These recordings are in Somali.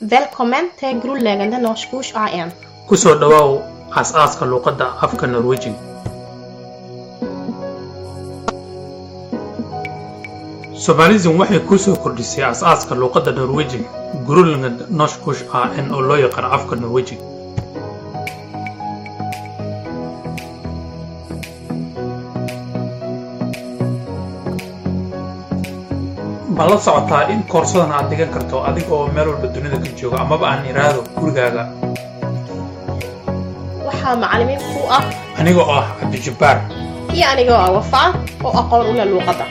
Välkommen till grundläggande norskkurs A1. Ku soo dhawaaw aas-aaska luqadda afka Norwegian. Somalism waxay ku soo kordhisay aas-aaska luqadda Norwegian grundläggande norskkurs A1 oo loo yaqaan afka Norwegian. Ma la socotaa in koorsadan aad dhigan karto adiga oo meel walba dunida ka jooga amaba aan iraado gurigaaga? Waxaa macallimiin ku ah Aniga oo ah Cabdijabbaar iyo aniga oo ah Wafaa oo aqoon u leh luqadda.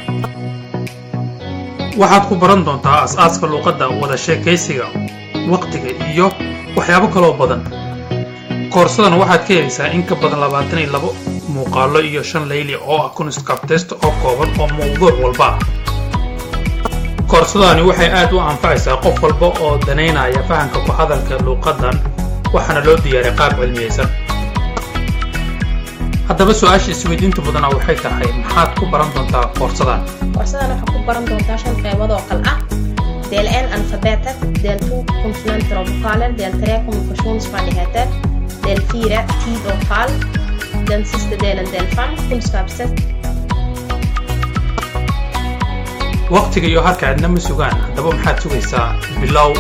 waxaad ku baran doontaa aas-aaska luqadda, wada sheekaysiga, waqtiga iyo waxyaabo kale oo badan. Koorsadan waxaad ka helaysaa in ka badan 22 muuqaallo iyo 5 layli oo ah kunskap test oo kooban oo mowduuc walba ah. Koorsadani waxay aad u anfacaysaa qof walba oo daneynaya fahamka ku hadalka luqaddan, waxaana loo diyaariyay qaab cilmiyeysan. haddaba su-aasha isweydiinta badan waxay tahay maxaad ku baran doontaa koorsadan? Koorsadan waxaa ku baran doontaa 5 qaybood oo kala ah: del 1 alfabetet, del 2 konsonanter och vokaler, del 3 kommunikationsfärdigheter, del 4 tid och fall, den sista delen del 5 kunskapssätt. waqtiga iyo harka cidna ma sugaan, haddaba maxaad sugaysaa? bilow.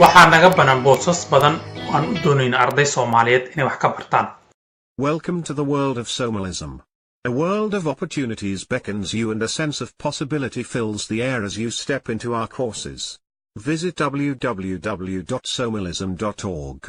waxaa naga banaan boosas badan oo aan u doonayn arday Soomaaliyeed inay wax ka bartaan. Welcome to the world of Somalism. A world of opportunities beckons you and a sense of possibility fills the air as you step into our courses. Visit www.somalism.org.